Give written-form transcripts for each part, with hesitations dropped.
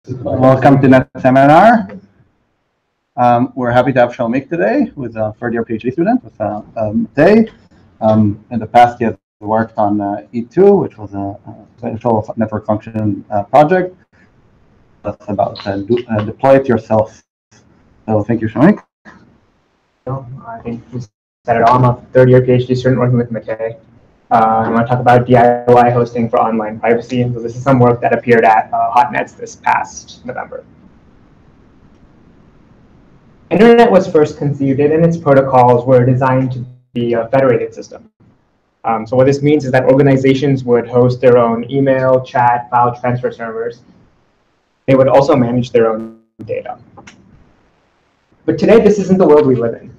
Welcome to NetSeminar. We're happy to have Shoumik today, who is a third-year PhD student with Tay. In the past, he has worked on E2, which was a central network function project. That's about deploy it yourself. So thank you, Shoumik. I think you said it all. I'm a third-year PhD student working with Matei. I want to talk about DIY hosting for online privacy. So this is some work that appeared at Hotnets this past November. Internet was first conceived and its protocols were designed to be a federated system. So what this means is that organizations would host their own email, chat, file transfer servers. They would also manage their own data. But today, this isn't the world we live in.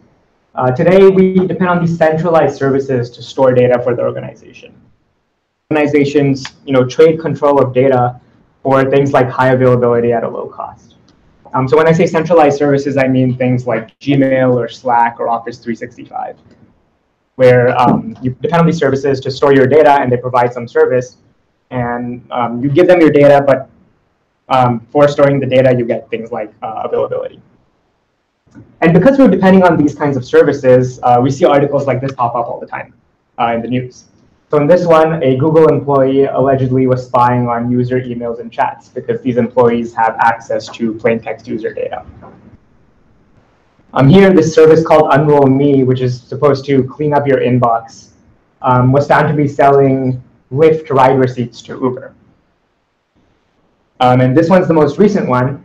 Today, we depend on these centralized services to store data for the organization. Organizations, trade control of data for things like high availability at a low cost. So when I say centralized services, I mean things like Gmail or Slack or Office 365, where you depend on these services to store your data, and they provide some service, and you give them your data, but for storing the data, you get things like availability. And because we're depending on these kinds of services, we see articles like this pop up all the time in the news. So in this one, a Google employee allegedly was spying on user emails and chats because these employees have access to plain text user data. Here, this service called Unroll Me, which is supposed to clean up your inbox, was found to be selling Lyft ride receipts to Uber. And this one's the most recent one.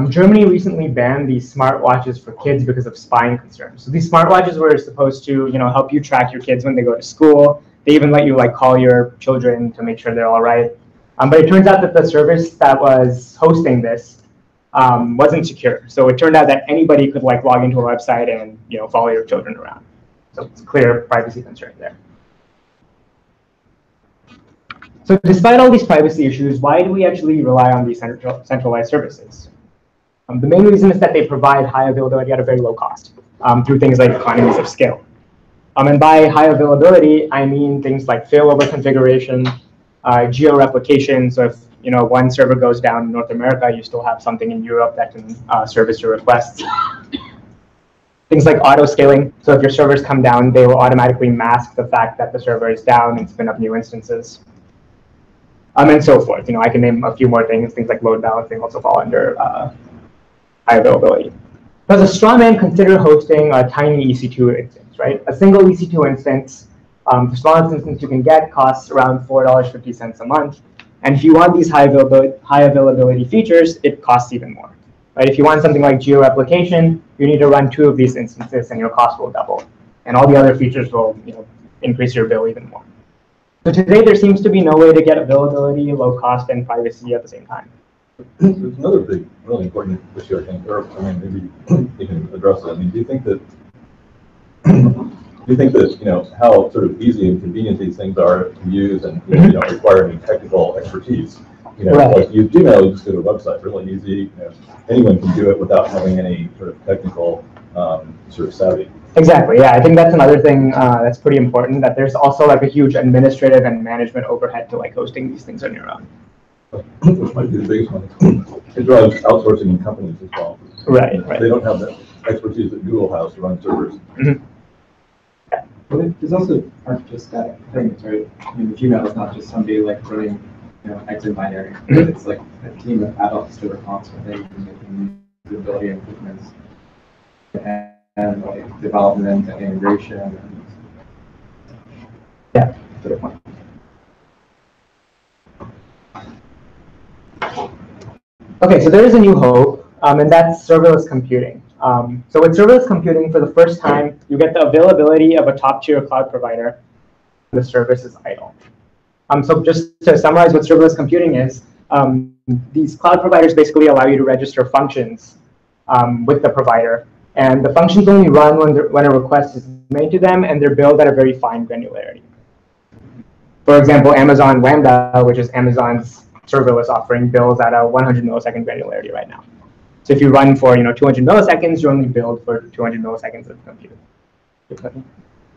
Germany recently banned these smartwatches for kids because of spying concerns. So these smartwatches were supposed to, help you track your kids when they go to school. They even let you call your children to make sure they're all right. But it turns out that the service that was hosting this wasn't secure. So it turned out that anybody could log into a website and follow your children around. So it's a clear privacy concern there. So despite all these privacy issues, why do we actually rely on these centralized services? The main reason is that they provide high availability at a very low cost through things like economies of scale. And by high availability, I mean things like failover configuration, geo-replication. So if one server goes down in North America, you still have something in Europe that can service your requests. Things like auto-scaling. So if your servers come down, they will automatically mask the fact that the server is down and spin up new instances. And so forth. I can name a few more things. Things like load balancing also fall under high availability. Does a straw man consider hosting a tiny EC2 instance, right? A single EC2 instance, the smallest instance you can get costs around $4.50 a month. And if you want these high availability features, it costs even more, right? If you want something like geo-replication, you need to run 2 of these instances and your cost will double. And all the other features will increase your bill even more. So today, there seems to be no way to get availability, low cost, and privacy at the same time. There's another big, really important issue, I think, or maybe you can address it. Do you think that how sort of easy and convenient these things are to use and requiring technical expertise? Right. Like use Gmail, you just go to a website, really easy. Anyone can do it without having any sort of technical sort of savvy. Exactly. Yeah, I think that's another thing that's pretty important. That there's also a huge administrative and management overhead to hosting these things on your own. Which might be the biggest one. It drives outsourcing in companies as well. Right. They don't have the expertise that Google has to run servers. But there's also aren't just static things, right? The Gmail is not just somebody running, exit binary. It's a team of adults that are constantly making usability improvements and development and integration. Yeah, good point. Okay, so there is a new hope, and that's serverless computing. So with serverless computing, for the first time, you get the availability of a top-tier cloud provider. The service is idle. So just to summarize what serverless computing is, these cloud providers basically allow you to register functions with the provider. And the functions only run when a request is made to them, and they're billed at a very fine granularity. For example, Amazon Lambda, which is Amazon's serverless offering, bills at a 100 millisecond granularity right now. So if you run for 200 milliseconds, you're only billed for 200 milliseconds of compute. Do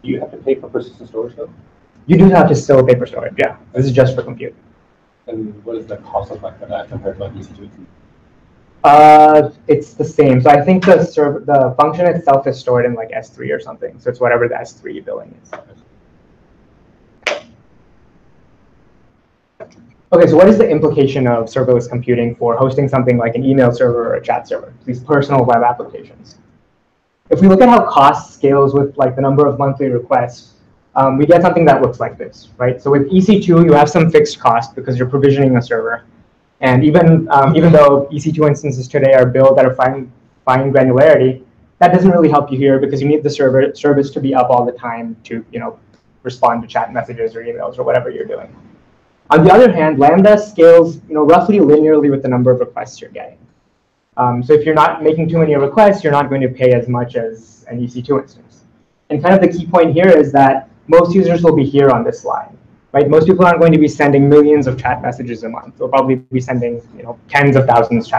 you have to pay for persistent storage though? You do have to still pay for storage, yeah. This is just for compute. And what is the cost of that compared to EC2? It's the same. So I think the function itself is stored in like S3 or something. So it's whatever the S3 billing is. Okay, so what is the implication of serverless computing for hosting something like an email server or a chat server, these personal web applications? If we look at how cost scales with like the number of monthly requests, we get something that looks like this, right? So with EC2, you have some fixed cost because you're provisioning a server. And even though EC2 instances today are built at a fine granularity, that doesn't really help you here because you need the service to be up all the time to respond to chat messages or emails or whatever you're doing. On the other hand, Lambda scales roughly linearly with the number of requests you're getting. So if you're not making too many requests, you're not going to pay as much as an EC2 instance. And kind of the key point here is that most users will be here on this slide. Right? Most people aren't going to be sending millions of chat messages a month. They'll probably be sending tens of thousands of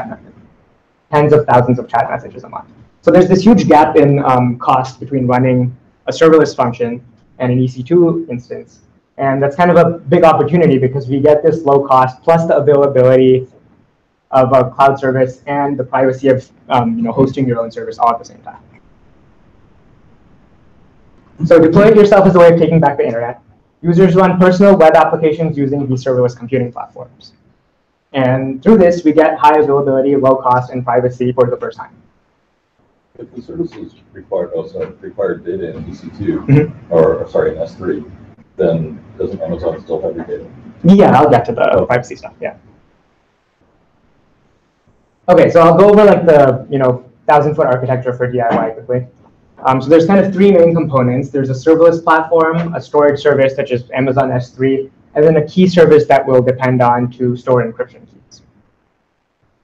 chat messages a month. So there's this huge gap in cost between running a serverless function and an EC2 instance. And that's kind of a big opportunity because we get this low cost plus the availability of a cloud service and the privacy of hosting your own service all at the same time. So deploy it yourself is a way of taking back the internet. Users run personal web applications using these serverless computing platforms. And through this, we get high availability, low cost, and privacy for the first time. If the services require data in EC2, or sorry, in S3, then doesn't Amazon still have your data? Yeah, I'll get to the privacy stuff. Yeah. Okay, so I'll go over like the 1,000-foot architecture for DIY quickly. So there's kind of three main components. There's a serverless platform, a storage service such as Amazon S3, and then a key service that will depend on to store encryption keys.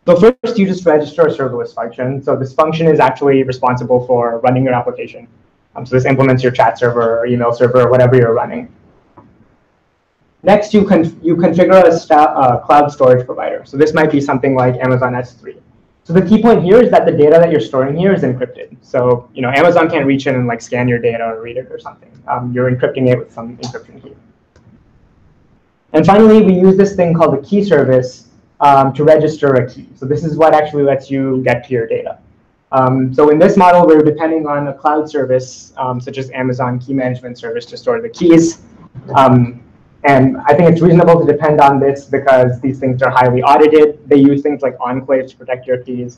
So first, you just register a serverless function. So this function is actually responsible for running your application. So this implements your chat server, or email server, or whatever you're running. Next, you configure a cloud storage provider. So this might be something like Amazon S3. So the key point here is that the data that you're storing here is encrypted. So Amazon can't reach in and like scan your data or read it or something. You're encrypting it with some encryption key. And finally, we use this thing called the key service to register a key. So this is what actually lets you get to your data. So in this model, we're depending on a cloud service, such as Amazon Key Management Service, to store the keys. And I think it's reasonable to depend on this because these things are highly audited. They use things like enclaves to protect your keys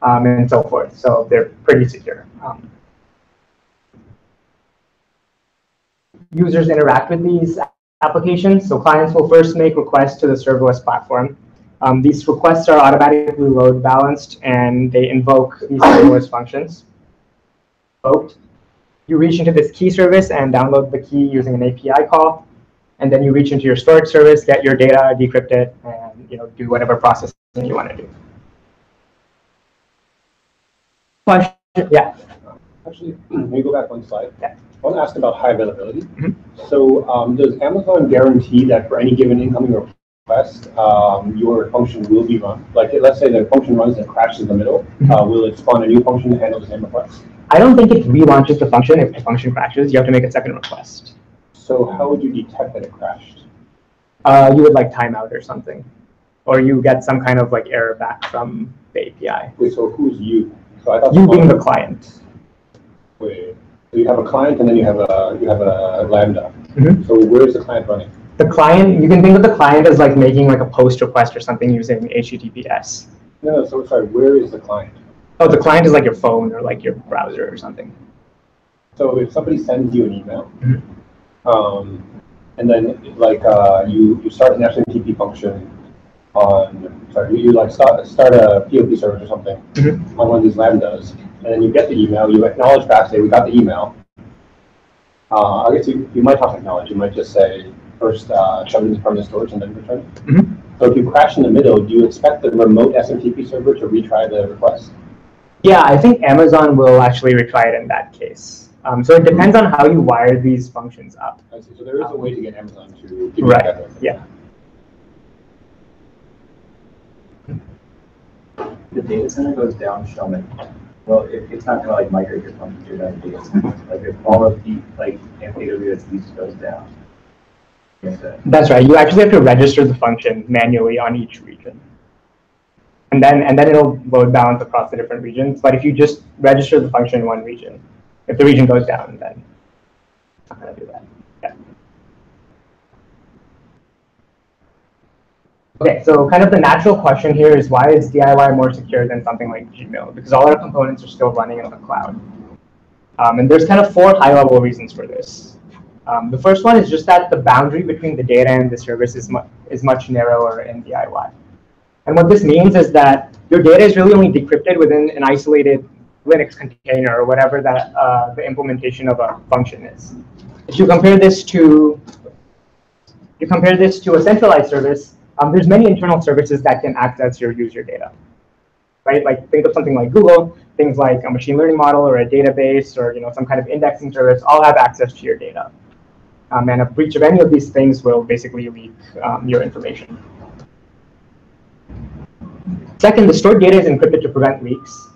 and so forth. So they're pretty secure. Users interact with these applications. So clients will first make requests to the serverless platform. These requests are automatically load balanced, and they invoke these serverless functions. You reach into this key service and download the key using an API call. And then you reach into your storage service, get your data, decrypt it, and do whatever processing you want to do. Question? Yeah. Actually, can we go back one slide? Yeah. I want to ask about high availability. So does Amazon guarantee that for any given incoming request, your function will be run? Like, let's say the function runs and crashes in the middle. Will it spawn a new function to handle the same request? I don't think it relaunches the function if the function crashes. You have to make a second request. So how would you detect that it crashed? You would like timeout or something. Or you get some kind of like error back from the API. Wait, so who's you? So I thought you being the client. Wait, so you have a client and then you have a Lambda. So where is the client running? The client, you can think of the client as like making like a post request or something using HTTPS. No, so sorry, where is the client? Oh, the client is like your phone or like your browser or something. So if somebody sends you an email, and then like you start an SMTP function on, sorry, you like start a POP service or something on one of these Lambdas, and then you get the email, you acknowledge back, say we got the email. I guess you might not acknowledge, you might just say first shove it into permanent storage and then return it. So if you crash in the middle, do you expect the remote SMTP server to retry the request? Yeah, I think Amazon will actually retry it in that case. So it depends on how you wire these functions up. I see. So there is a way to get Amazon to give you right. Yeah. The data center goes down, Shoumik. Well, it's not going to like migrate your function to that data center. Like if all of the AWS use goes down. That's right. You actually have to register the function manually on each region. and then it'll load balance across the different regions. But if you just register the function in one region, if the region goes down, then it's not going to do that. Yeah. Okay, so kind of the natural question here is, why is DIY more secure than something like Gmail? Because all our components are still running in the cloud. And there's kind of 4 high-level reasons for this. The first one is just that the boundary between the data and the service is much narrower in DIY. And what this means is that your data is really only decrypted within an isolated Linux container or whatever that the implementation of a function is. If you compare this to a centralized service, there's many internal services that can access your user data, right? Like think of something like Google, things like a machine learning model or a database or some kind of indexing service all have access to your data. And a breach of any of these things will basically leak your information. Second, the stored data is encrypted to prevent leaks.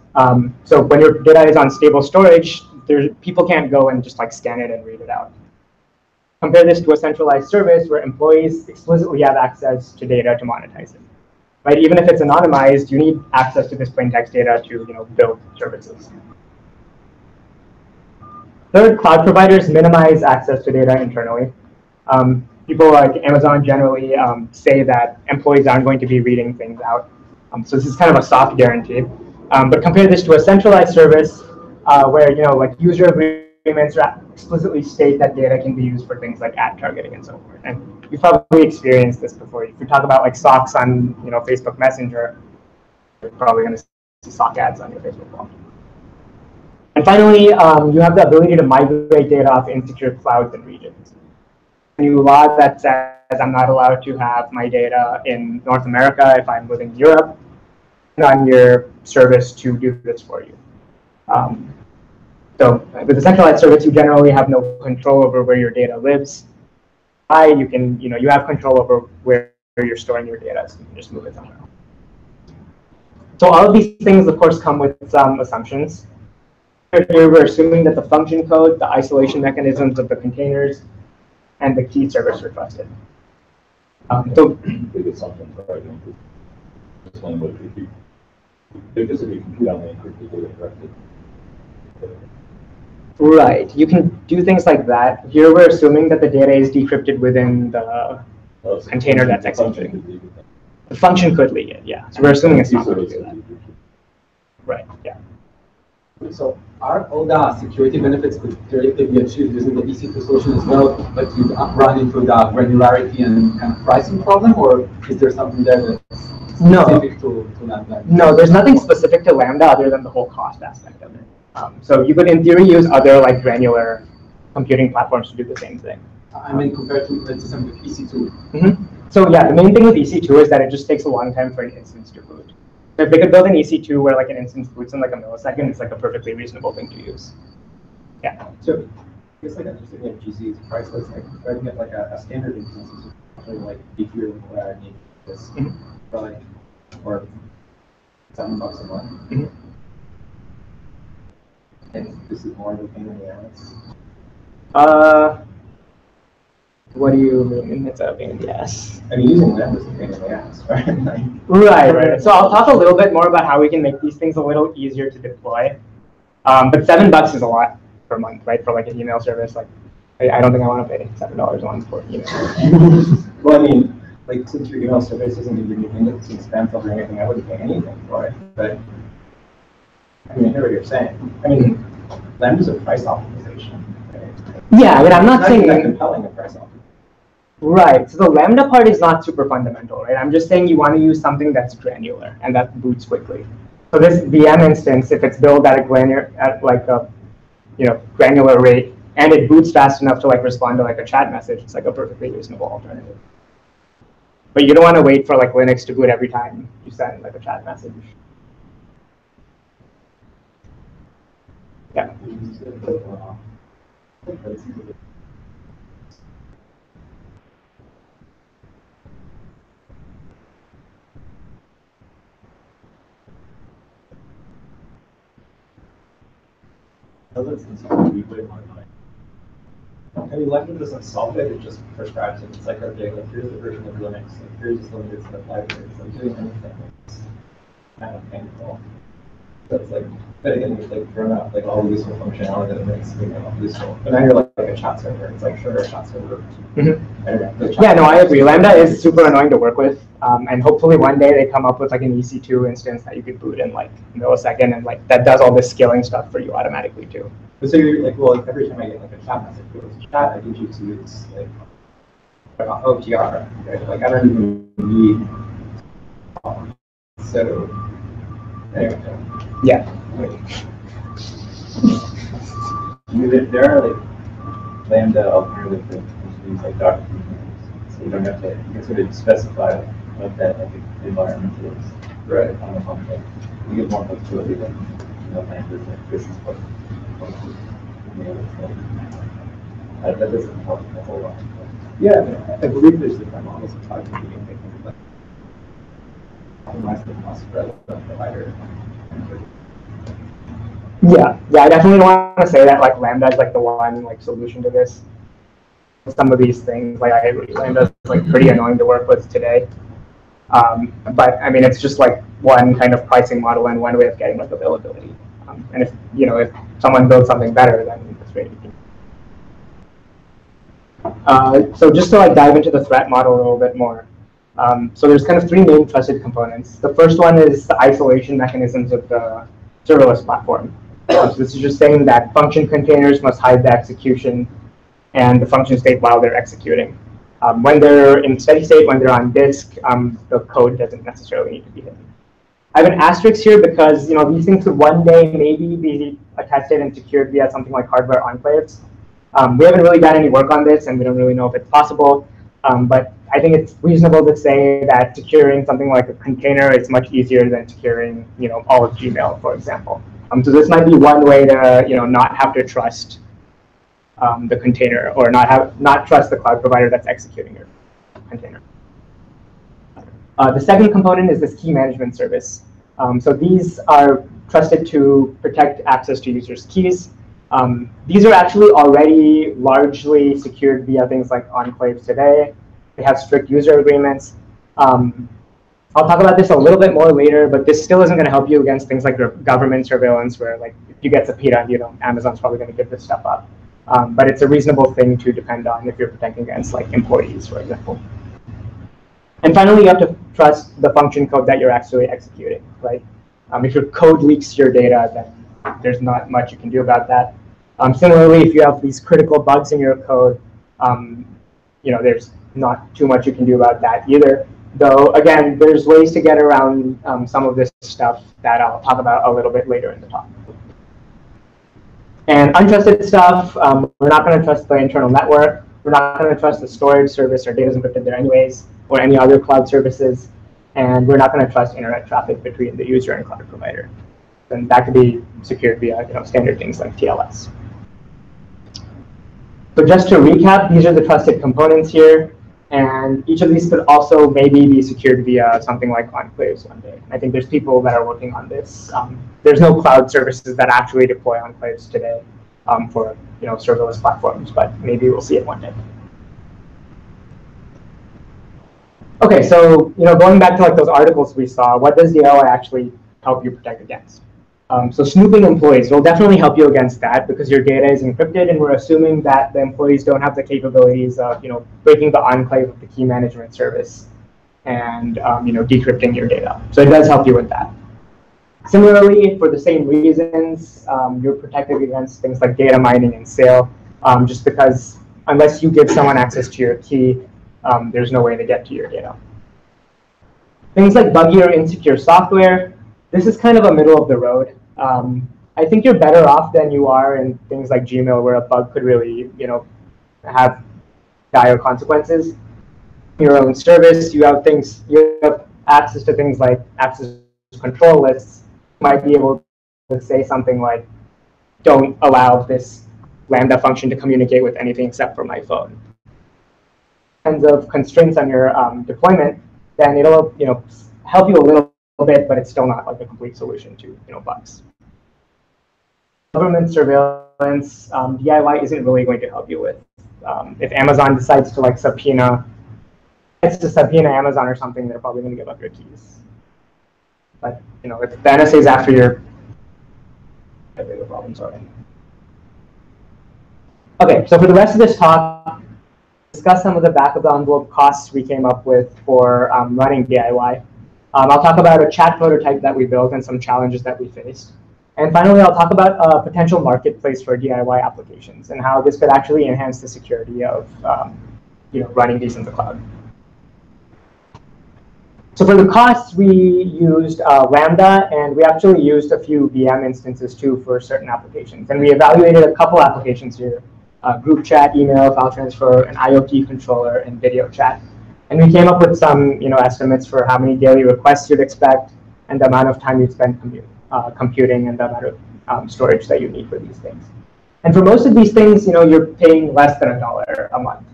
So when your data is on stable storage, people can't go and just like scan it and read it out. Compare this to a centralized service where employees explicitly have access to data to monetize it. Right? Even if it's anonymized, you need access to this plain text data to build services. Third, cloud providers minimize access to data internally. People like Amazon generally say that employees aren't going to be reading things out. So this is kind of a soft guarantee. But compare this to a centralized service where like user agreements explicitly state that data can be used for things like ad targeting and so forth. And you've probably experienced this before. If you talk about like socks on Facebook Messenger, you're probably going to see sock ads on your Facebook wall. And finally, you have the ability to migrate data off insecure clouds and regions. A new law that says I'm not allowed to have my data in North America if I'm living in Europe, on your service to do this for you. So with a centralized service, you generally have no control over where your data lives. You have control over where you're storing your data, so you can just move it somewhere else. So all of these things, of course, come with some assumptions. Here we're assuming that the function code, the isolation mechanisms of the containers, and the key service are trusted. So big assumption, right? This one would be because if you compute on the encrypted data directly. Right, you can do things like that. Here we're assuming that the data is decrypted within the container that's executing. The function could leak it, yeah. So we're assuming it's not going to do that. Right, yeah. So are all the security benefits could theoretically be achieved using the EC2 solution as well, but you run into the granularity and kind of pricing problem, or is there something there that's specific to Lambda? No, there's nothing specific to Lambda other than the whole cost aspect of it. So you could, in theory, use other like granular computing platforms to do the same thing. I mean, compared to, let's say, something with EC2. Mm-hmm. So yeah, the main thing with EC2 is that it just takes a long time for an instance to boot. So if they could build an EC2 where like an instance boots in like a millisecond, it's like a perfectly reasonable thing to use. Yeah. So I guess like I'm just looking at GC's priceless. Like if I can get like a standard instance, it's probably like if you're where I need this for like or $7 a month. Mm-hmm. And this is more of a pain in the ass. What do you mean it's a pain in the ass? I mean, using Lambda is a pain in the ass, right? Right. So I'll talk a little bit more about how we can make these things a little easier to deploy. But $7 is a lot per month, right? For like an email service, like I don't think I want to pay $7 a month for email. Well, I mean, like since your email service isn't going to give me anything expensive or anything, I wouldn't pay anything for it. But I mean, I hear what you're saying. I mean, Lambda's a price optimization. Right? Yeah, I mean, I'm not saying that compelling a price optimization. Right. So the Lambda part is not super fundamental, right? I'm just saying you want to use something that's granular and that boots quickly. So this VM instance, if it's built at a granular rate and it boots fast enough to like respond to like a chat message, it's like a perfectly reasonable alternative. But you don't want to wait for like Linux to boot every time you send like a chat message. Yeah. I mean, Lambda doesn't solve it, it just prescribes it. It's like, okay, like here's the version of Linux, like here's the limits of libraries, like doing anything. kind of painful. So it's like, but again, you've like thrown out like all the useful functionality that makes email useful. But now you're like a chat server. It's like, sure, a chat server. Yeah, no, I agree. Lambda is super annoying to work with. And hopefully one day they come up with like an EC2 instance that you could boot in like a millisecond, and like that does all this scaling stuff for you automatically too. But so you're like, well, like, every time I get like a chat message, if it's a chat, I can choose to use like OTR. Right? Like I don't even need. So anyway. Yeah. There are like Lambda alternatives that use like Docker containers, so you don't have to. You can sort of specify what that like environment is. Right. On the function. You get more flexibility than Lambda. Like this is what. That doesn't help a whole lot. Yeah, I believe there's different models of cloud computing. They can like optimize the cost for the provider. Yeah, I definitely don't want to say that like Lambda is like the one like solution to this. Some of these things, like I agree, Lambda is like pretty annoying to work with today. But I mean, it's just like one kind of pricing model and one way of getting like availability. And if if someone builds something better, then it's great. So just to like dive into the threat model a little bit more. So there's kind of three main trusted components. The first one is the isolation mechanisms of the serverless platform. So this is just saying that function containers must hide the execution and the function state while they're executing. When they're in steady state, when they're on disk, the code doesn't necessarily need to be hidden. I have an asterisk here because these things could one day maybe be attested and secured via something like hardware enclaves. We haven't really done any work on this, and we don't really know if it's possible. But I think it's reasonable to say that securing something like a container is much easier than securing all of Gmail, for example. So this might be one way to not have to trust the container, or not trust the cloud provider that's executing your container. The second component is this key management service. So these are trusted to protect access to users' keys. These are actually already largely secured via things like enclaves today. They have strict user agreements. I'll talk about this a little bit more later, but this still isn't going to help you against things like government surveillance, where like if you get subpoenaed, Amazon's probably going to give this stuff up. But it's a reasonable thing to depend on if you're protecting against like employees, for example. And finally, you have to trust the function code that you're actually executing, right? If your code leaks your data, then there's not much you can do about that. Similarly, if you have these critical bugs in your code, there's not too much you can do about that either. Though, again, there's ways to get around some of this stuff that I'll talk about a little bit later in the talk. And untrusted stuff, we're not going to trust the internal network. We're not going to trust the storage service. Our data is encrypted there anyways, or any other cloud services. And we're not going to trust internet traffic between the user and cloud provider. And that could be secured via standard things like TLS. So just to recap, these are the trusted components here. And each of these could also maybe be secured via something like enclaves one day. I think there's people that are working on this. There's no cloud services that actually deploy enclaves today for serverless platforms, but maybe we'll see it one day. Okay, so going back to like those articles we saw, what does DLI actually help you protect against? So snooping employees will definitely help you against that because your data is encrypted, and we're assuming that the employees don't have the capabilities of breaking the enclave of the key management service and decrypting your data. So it does help you with that. Similarly, for the same reasons, you're protected against things like data mining and sale, just because unless you give someone access to your key, there's no way to get to your data. Things like buggy or insecure software, this is kind of a middle of the road. I think you're better off than you are in things like Gmail, where a bug could really, have dire consequences. Your own service, you have access to things like access control lists. You might be able to say something like, "Don't allow this Lambda function to communicate with anything except for my phone." Kinds of constraints on your deployment, then it'll help you a little bit, but it's still not like a complete solution to bugs. Government surveillance, DIY isn't really going to help you with. If Amazon decides to subpoena Amazon or something, they're probably going to give up your keys. But if the NSA is after your bigger problems already. Okay, so for the rest of this talk, discuss some of the back of the envelope costs we came up with for running DIY. I'll talk about a chat prototype that we built and some challenges that we faced. And finally, I'll talk about a potential marketplace for DIY applications and how this could actually enhance the security of running these in the cloud. So for the costs, we used Lambda, and we actually used a few VM instances too for certain applications. And we evaluated a couple applications here: group chat, email, file transfer, an IoT controller, and video chat. And we came up with some estimates for how many daily requests you'd expect, and the amount of time you'd spend computing, and the amount of storage that you need for these things. And for most of these things, you're paying less than $1 a month,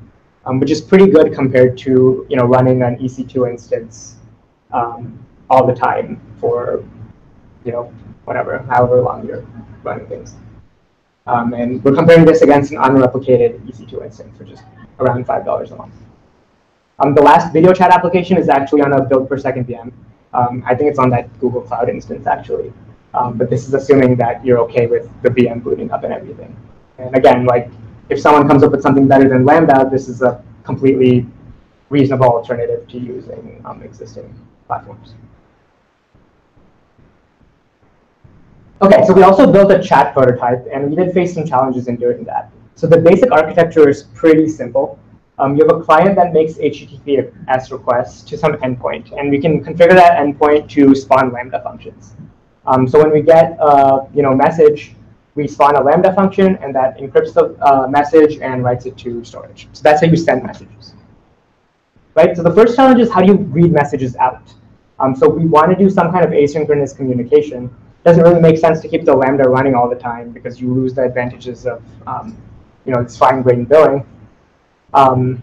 which is pretty good compared to running an EC2 instance all the time for however long you're running things. And we're comparing this against an unreplicated EC2 instance, which is around $5 a month. The last video chat application is actually on a build per second VM. I think it's on that Google Cloud instance actually. But this is assuming that you're okay with the VM booting up and everything. And again, if someone comes up with something better than Lambda, this is a completely reasonable alternative to using existing platforms. Okay, so we also built a chat prototype, and we did face some challenges in doing that. So the basic architecture is pretty simple. You have a client that makes HTTPS requests to some endpoint, and we can configure that endpoint to spawn Lambda functions. So when we get a message, we spawn a Lambda function, and that encrypts the message and writes it to storage. So that's how you send messages. Right? So the first challenge is how do you read messages out? So we want to do some kind of asynchronous communication. It doesn't really make sense to keep the Lambda running all the time because you lose the advantages of it's fine-grained billing. And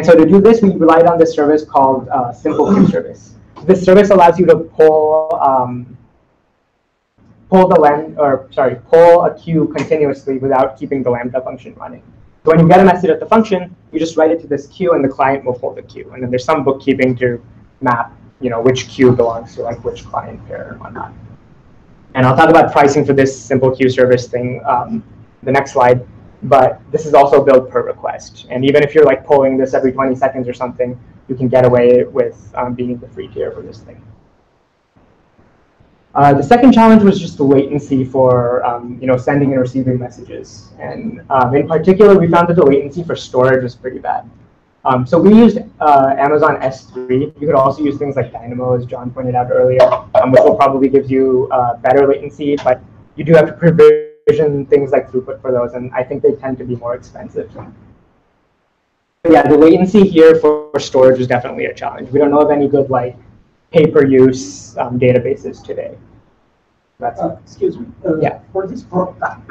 so to do this, we relied on this service called Simple Queue Service. This service allows you to pull a queue continuously without keeping the Lambda function running. So when you get a message at the function, you just write it to this queue, and the client will pull the queue. And then there's some bookkeeping to map, which queue belongs to which client pair and whatnot. And I'll talk about pricing for this Simple Queue Service thing the next slide. But this is also billed per request. And even if you're pulling this every 20 seconds or something, you can get away with being the free tier for this thing. The second challenge was just the latency for sending and receiving messages. And in particular, we found that the latency for storage was pretty bad. So we used Amazon S3. You could also use things like Dynamo, as John pointed out earlier, which will probably give you better latency, but you do have to provision things like throughput for those, and I think they tend to be more expensive. But yeah, the latency here for storage is definitely a challenge. We don't know of any good pay-per-use databases today. Excuse me. Yeah. For this program,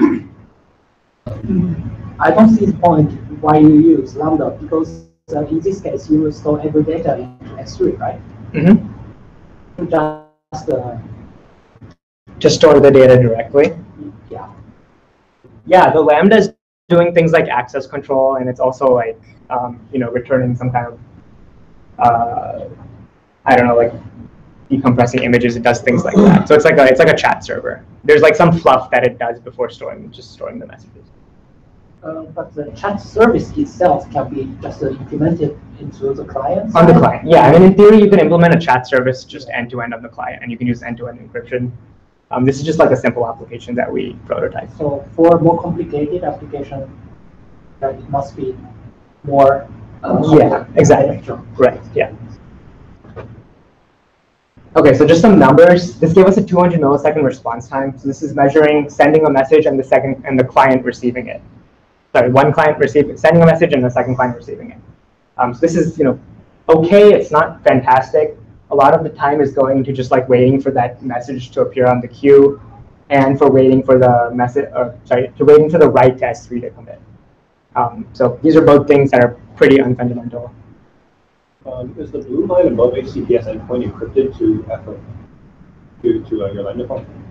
I don't see the point why you use Lambda, because in this case you will store every data into S3, right? Mm-hmm. Just store the data directly. Yeah. Yeah, the Lambda is doing things like access control, and it's also returning some kind of I don't know, decompressing images. It does things like that. So it's like a chat server. There's some fluff that it does before storing the messages. But the chat service itself can be just implemented into the client. On the client, yeah. I mean, in theory, you can implement a chat service just end-to-end on the client, and you can use end-to-end encryption. This is just a simple application that we prototyped. So for more complicated application, it must be more. Yeah, exactly. Right. Yeah. Okay, so just some numbers. This gave us a 200 millisecond response time. So this is measuring sending a message and the client receiving it. Sorry, one client sending a message and the second client receiving it. So this is okay. It's not fantastic. A lot of the time is going into just waiting for that message to appear on the queue, and for waiting for the waiting for the write to S3 to commit. So these are both things that are pretty unfundamental. Is the blue line above HTTPS endpoint encrypted to your Lambda function?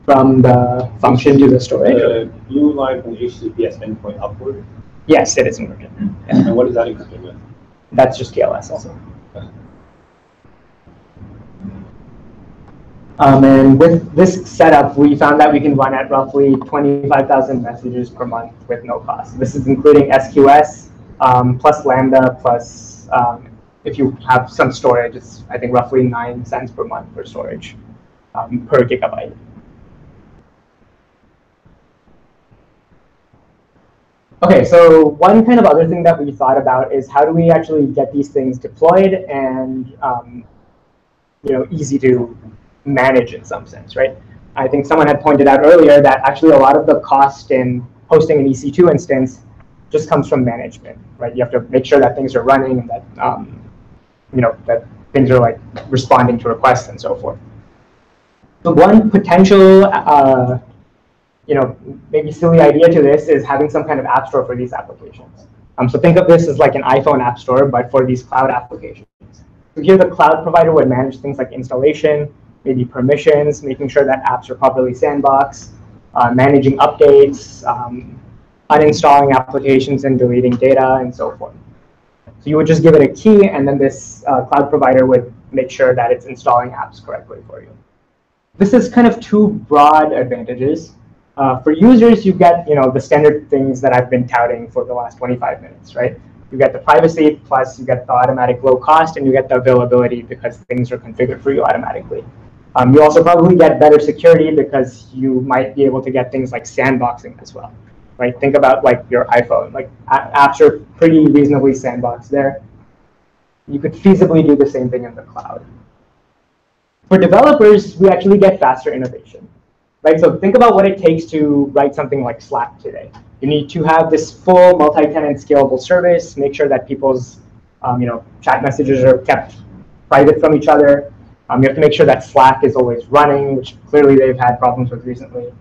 From the function to the storage? The blue line from the HTTPS endpoint upward? Yes, it is encrypted. Yeah. And what is that encrypted with? That's just TLS also. And with this setup, we found that we can run at roughly 25,000 messages per month with no cost. This is including SQS, plus Lambda, plus if you have some storage, it's I think roughly 9 cents per month for storage per gigabyte. Okay, so one kind of other thing that we thought about is how do we actually get these things deployed and easy to manage in some sense, right? I think someone had pointed out earlier that actually a lot of the cost in hosting an EC2 instance just comes from management, right? You have to make sure that things are running and that that things are like responding to requests and so forth. So one potential maybe silly idea to this is having some kind of app store for these applications. So think of this as like an iPhone app store, but for these cloud applications. So here the cloud provider would manage things like installation, maybe permissions, making sure that apps are properly sandboxed, managing updates, uninstalling applications and deleting data, and so forth. So you would just give it a key, and then this cloud provider would make sure that it's installing apps correctly for you. This is kind of two broad advantages. For users, you get the standard things that I've been touting for the last 25 minutes, right? You get the privacy, plus you get the automatic low cost, and you get the availability because things are configured for you automatically. You also probably get better security because you might be able to get things like sandboxing as well, right? Think about like your iPhone. Like apps are pretty reasonably sandboxed there. You could feasibly do the same thing in the cloud. For developers, we actually get faster innovation, right? So think about what it takes to write something like Slack today. You need to have this full multi-tenant scalable service, make sure that people's chat messages are kept private from each other. You have to make sure that Slack is always running, which clearly they've had problems with recently.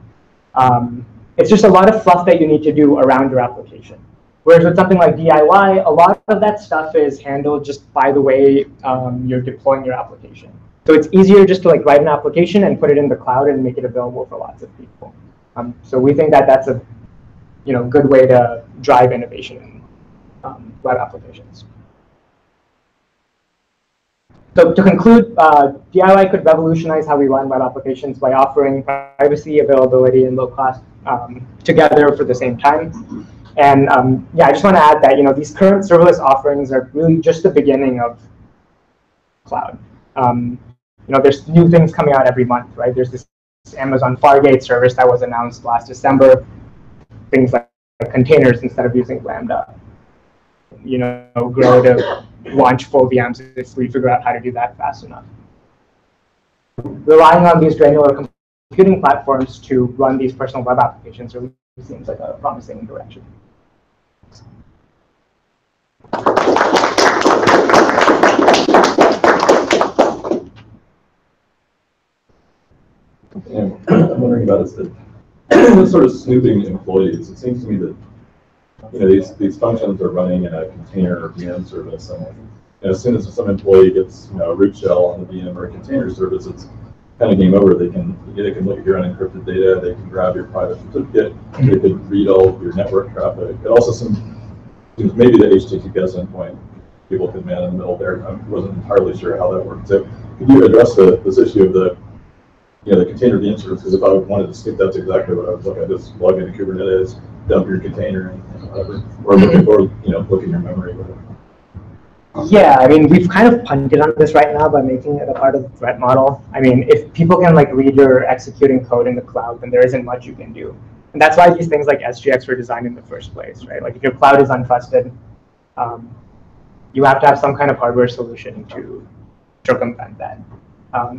It's just a lot of fluff that you need to do around your application. Whereas with something like DIY, a lot of that stuff is handled just by the way you're deploying your application. So it's easier just to like write an application and put it in the cloud and make it available for lots of people. So we think that that's a good way to drive innovation in web applications. So to conclude, DIY could revolutionize how we run web applications by offering privacy, availability, and low cost together for the same time. And I just want to add that these current serverless offerings are really just the beginning of cloud. There's new things coming out every month, right? There's this Amazon Fargate service that was announced last December. Things like containers instead of using Lambda. Grow to launch full VMs if we figure out how to do that fast enough. Relying on these granular computing platforms to run these personal web applications really seems like a promising direction. And I'm wondering about is that sort of snooping employees. It seems to me that these functions are running in a container or VM service, and as soon as some employee gets a root shell on the VM or a container service, it's kind of game over. They can look at your unencrypted data, they can grab your private certificate, they can read all of your network traffic. It also seems maybe the HTTPS endpoint people could man in the middle there. I wasn't entirely sure how that worked. So could you address this issue of the container VM service? Because if I wanted to skip, that's exactly what I was looking at. Just log into Kubernetes, dump your container, and whatever, or look at your memory, whatever. Yeah, I mean, we've kind of punted on this right now by making it a part of the threat model. I mean, if people can like read your executing code in the cloud, then there isn't much you can do. And that's why these things like SGX were designed in the first place, right? Like if your cloud is untrusted, you have to have some kind of hardware solution to circumvent that.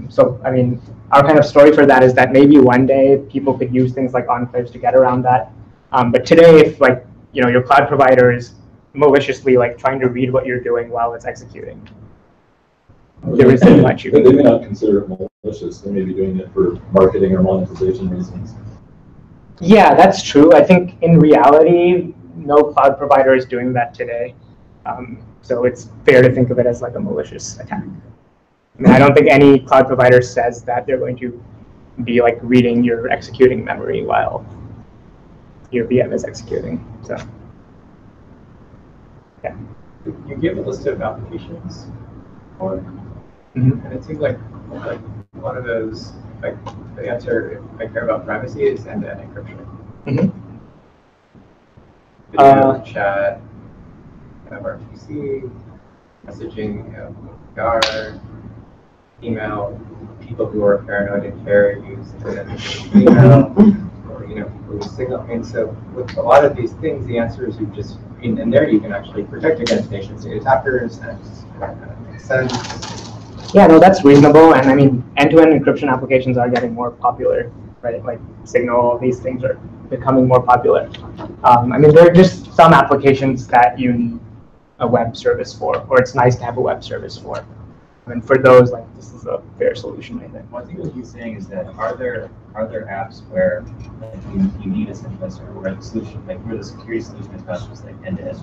So, I mean, our kind of story for that is that maybe one day people could use things like enclaves to get around that. But today, if like your cloud provider is maliciously like trying to read what you're doing while it's executing, there isn't much you can do. They may not consider it malicious. They may be doing it for marketing or monetization reasons. Yeah, that's true. I think in reality, no cloud provider is doing that today. So it's fair to think of it as like a malicious attack. I mean, I don't think any cloud provider says that they're going to be like reading your executing memory while your VM is executing. So, yeah. You give a list of applications, and it seems like one of those, like, the answer, if I care about privacy, is end-to-end encryption. Video, chat, kind of RPC, messaging, PR, email, people who are paranoid and care use email, or people who signal. And so with a lot of these things, the answer is you just, and there you can actually protect against nation-state attackers, and that kind of makes sense. Yeah, no, that's reasonable. And I mean, end-to-end encryption applications are getting more popular, right? Like Signal, all these things are becoming more popular. I mean, there are just some applications that you need a web service for, or it's nice to have a web service for. And for those, like, this is a fair solution, I think. Well, I think what he's saying is that are there apps where like, you need a centralized server, where the solution, like where the security solution is not just like end-to-end.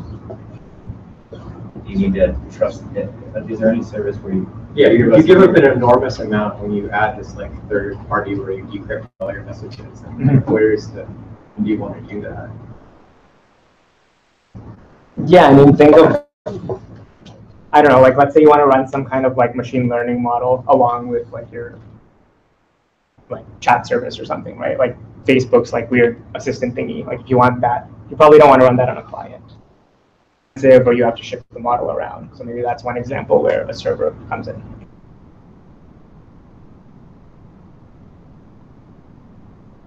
You need to trust it. But is there any service where you you give up an enormous amount when you add this like third party where you decrypt all your messages, and where's the do you want to do that? Yeah, I mean, think of, I don't know, like let's say you want to run some kind of like machine learning model along with like your like chat service or something, right? Like Facebook's like weird assistant thingy. Like if you want that, you probably don't want to run that on a client. Or you have to ship the model around. So maybe that's one example where a server comes in.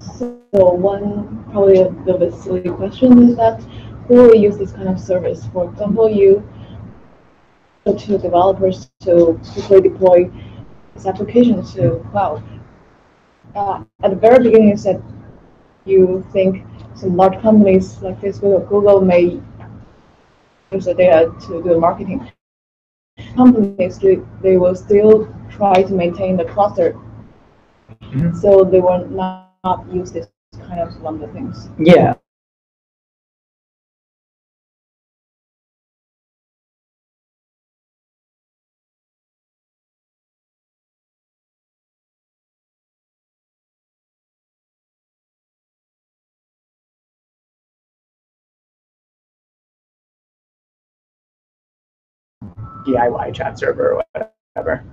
So one probably a little bit silly question is that who will use this kind of service? For example, you go to developers to quickly deploy this application to cloud. At the very beginning, you said you think some large companies like Facebook or Google may use the data to do marketing. Companies, they will still try to maintain the cluster, so they will not use this kind of Lambda things. Yeah. DIY chat server or whatever.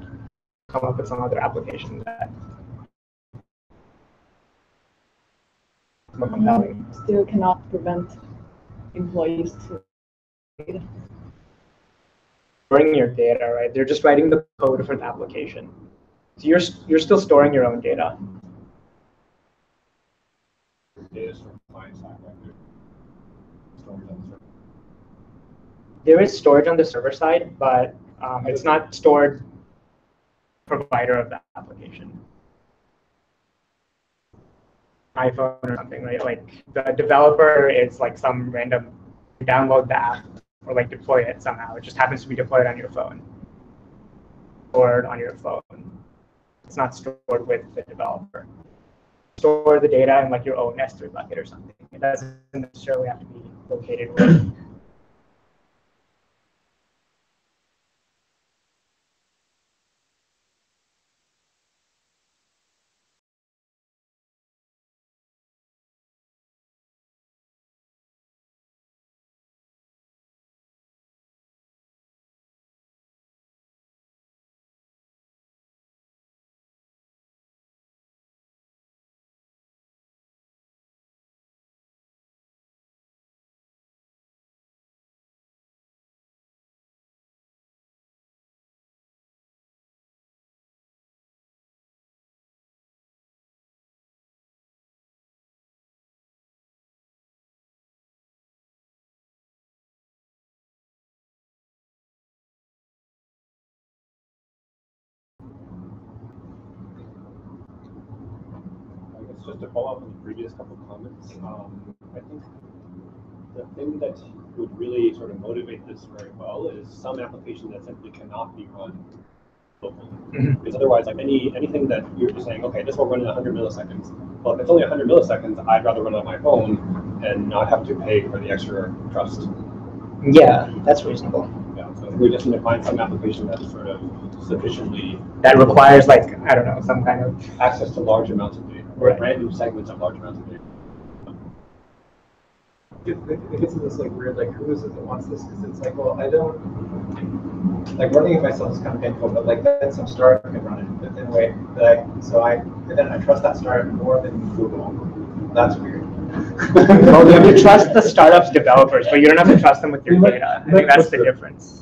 Come up with some other application that Still cannot prevent employees to storing your data, right? They're just writing the code for the application. So you're still storing your own data. There is storage on the server side, but it's not stored provider of the application. iPhone or something, right? Like the developer is like some random, you download the app or like deploy it somehow. It just happens to be deployed on your phone. Stored on your phone. It's not stored with the developer. Store the data in like your own S3 bucket or something. It doesn't necessarily have to be located with. Just to follow up on the previous couple of comments, I think the thing that would really sort of motivate this very well is some application that simply cannot be run locally. Because otherwise, like anything that you're just saying, okay, this will run in 100 milliseconds. Well, if it's only 100 milliseconds, I'd rather run it on my phone and not have to pay for the extra trust. Yeah, that's reasonable. Yeah, so we just need to find some application that's sort of sufficiently that requires like, I don't know, some kind of access to large amounts of data, or random segments of large amounts of data. It gets into this like weird, like who is it that wants this? Because it's like, well, I don't like running it myself is kind of painful, but like then some startup can run it in a way that then I trust that startup more than Google. That's weird. Well, you have to trust the startup's developers, but you don't have to trust them with your data. I think that's the difference.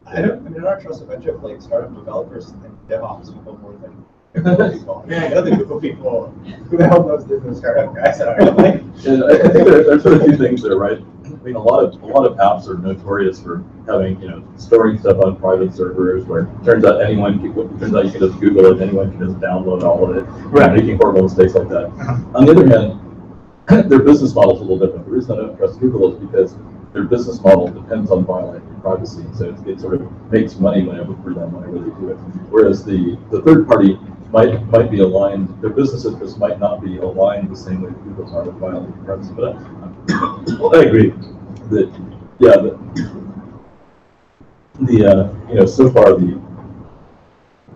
I don't trust a bunch of like startup developers and DevOps people more than Google people. I mean, I know the Google people. Who the hell knows the startup guys are? Like, and I think there's sort of two things there, right? I mean, a lot of apps are notorious for having, storing stuff on private servers where it turns out you can just Google it, anyone can just download all of it, right, making horrible mistakes like that. On the other hand, their business model is a little different. The reason I don't trust Google is because their business model depends on violating privacy, so it sort of makes money whenever they do it. Whereas the third party might be aligned, their business interests might not be aligned the same way Google's are with violating privacy. But I agree that so far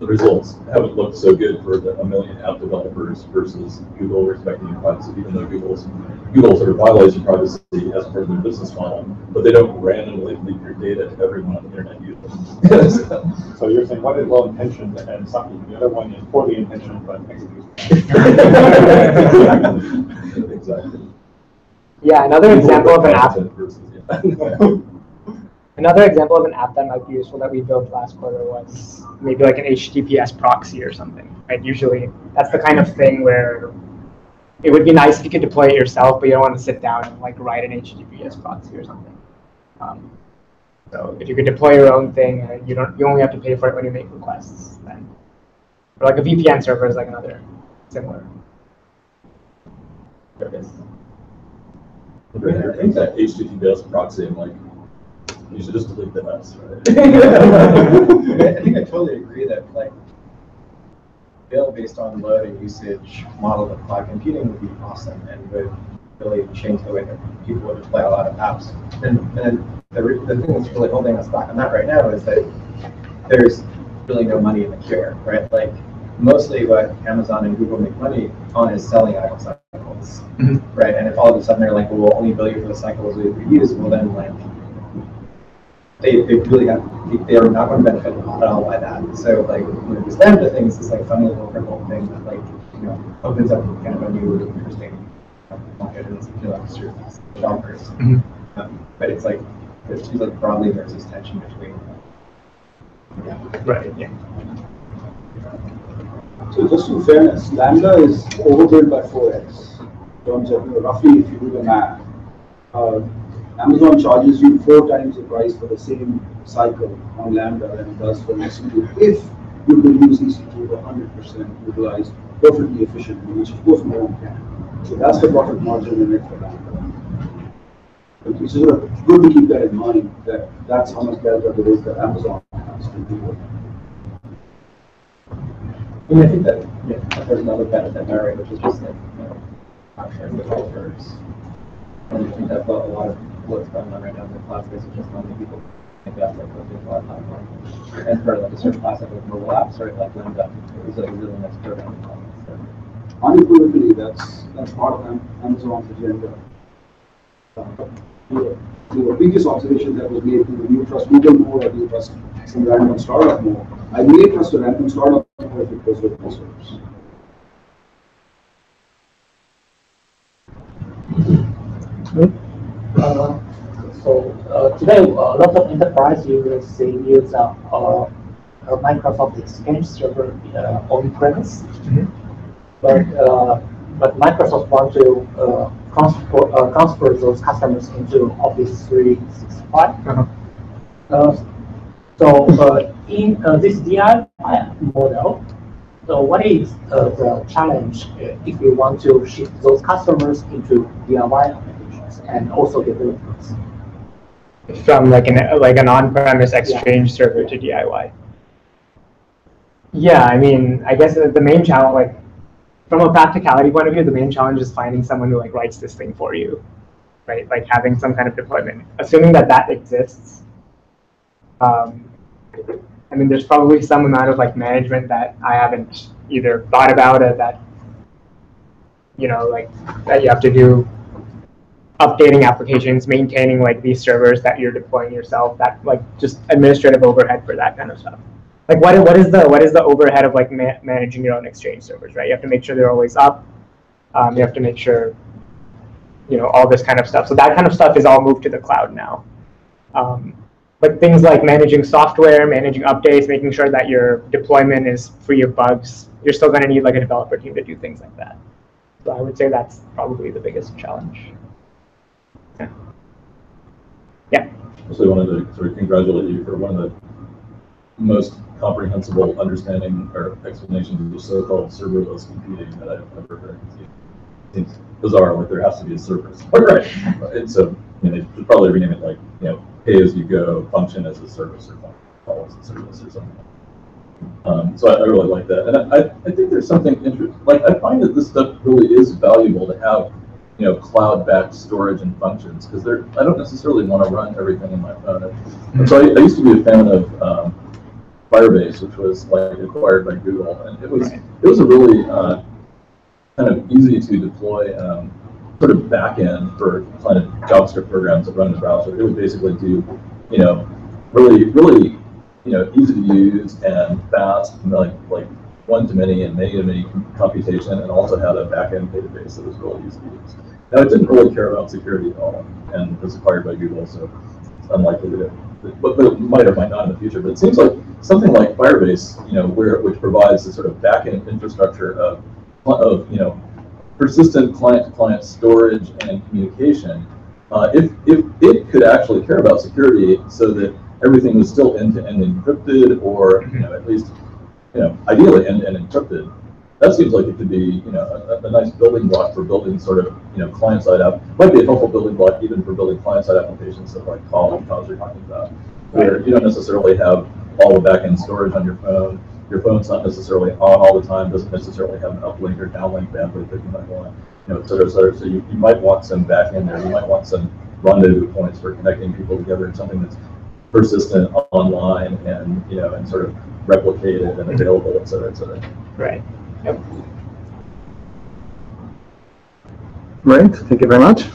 the results haven't looked so good for the 1 million app developers versus Google respecting your privacy, even though Google sort of violates your privacy as part of their business model, but they don't randomly leak your data to everyone on the internet users. So you're saying one is well intentioned and something, the other one is poorly intentioned but executed. Exactly. Yeah, another example of an app. Another example of an app that might be useful that we built last quarter was maybe like an HTTPS proxy or something. Right? Usually, that's the kind of thing where it would be nice if you could deploy it yourself, but you don't want to sit down and like write an HTTPS proxy or something. So if you could deploy your own thing, you only have to pay for it when you make requests. Then, or like a VPN server is like another similar service. I think that HTTPS proxy, I'm like, you should just delete the mess, right? I think I totally agree that like build based on load and usage model of cloud computing would be awesome and would really change the way that people would deploy a lot of apps. And the thing that's really holding us back on that right now is that there's really no money in the cure, right? Like mostly what Amazon and Google make money on is selling idle cycles, right? And if all of a sudden they're like, well, we'll only bill you for the cycles we use, well then like they really have, they are not going to benefit at all by that. So like this Lambda thing is this like funny little purple thing that like opens up kind of a new interesting market and developers. But it's like there's like broadly there's this tension between. Right. Yeah. So just in fairness, Lambda is overbilled by 4x in terms of roughly if you do the math. Amazon charges you 4 times the price for the same cycle on Lambda than it does for EC2 if you will use EC2 to 100% utilized perfectly efficiently, which of course no one can. So that's the profit margin in it for Lambda. It's sort of good to keep that in mind, that that's how much delta there is that Amazon has to do with. And I think that there's another benefit there, which is just like sharing developers. And I think that's a lot of what's going on right now in the cloud space is just letting people invest like with the cloud platform. And for like a certain class of mobile apps, right, like Lambda, it was like a really nice program. So. Unequivocally, that's part of Amazon's agenda. The previous observation that was made, do you trust Google more or do you trust some random startup more? I may trust a random startup more if it goes with my source. Today, a lot of enterprise users use Microsoft Exchange server on-premise, but Microsoft wants to transfer those customers into Office 365. In this DIY model, so what is the challenge if we want to shift those customers into DIY applications and also developers? From like an on-premise Exchange server to DIY. Yeah, I mean, I guess the main challenge, like from a practicality point of view, the main challenge is finding someone who like writes this thing for you, right? Like having some kind of deployment. Assuming that exists, I mean, there's probably some amount of like management that I haven't either thought about or that, like that you have to do updating applications, maintaining like these servers that you're deploying yourself, that like just administrative overhead for that kind of stuff. Like what is the overhead of like managing your own Exchange servers, right? You have to make sure they're always up. You have to make sure, you know, all this kind of stuff. So that kind of stuff is all moved to the cloud now. But things like managing software, managing updates, making sure that your deployment is free of bugs, you're still going to need like a developer team to do things like that. So I would say that's probably the biggest challenge. Yeah. Also wanted to sort of congratulate you for one of the most comprehensible understanding or explanations of the so-called serverless computing that I've ever heard. It seems bizarre, like there has to be a service. But right. It's a, you know, they should probably rename it like, you know, pay-as-you-go, function as a service, or call as a service or something. So I really like that, and I think there's something interesting. Like I find that this stuff really is valuable to have, you know, cloud-backed storage and functions, because I don't necessarily want to run everything in my phone. And so I used to be a fan of Firebase, which was like acquired by Google, and it was a really kind of easy to deploy sort of backend for kind of JavaScript programs that run in the browser. It would basically do, you know, really, you know, easy to use and fast, and like one-to-many and many-to-many computation, and also had a backend database that was really easy to use. Now, it didn't really care about security at all, and was acquired by Google, so it's unlikely that but it might or might not in the future. But it seems like something like Firebase, you know, which provides the sort of backend infrastructure of you know, persistent client-to-client storage and communication. If it could actually care about security, so that everything was still end-to-end encrypted, or, you know, at least, you know, ideally end-to-end encrypted, that seems like it could be, you know, a nice building block for building sort of, you know, client-side app. Might be a helpful building block even for building client-side applications that like call and Cause you're talking about, where you don't necessarily have all the back-end storage on your phone. Your phone's not necessarily on all the time, doesn't necessarily have an uplink or downlink bandwidth that you might want, you know, et cetera, et cetera. So you might want some back-end there. You might want some rendezvous points for connecting people together in something that's persistent online and, you know, and sort of replicated and available, et cetera, et cetera. Right. Yep. Right. Thank you very much.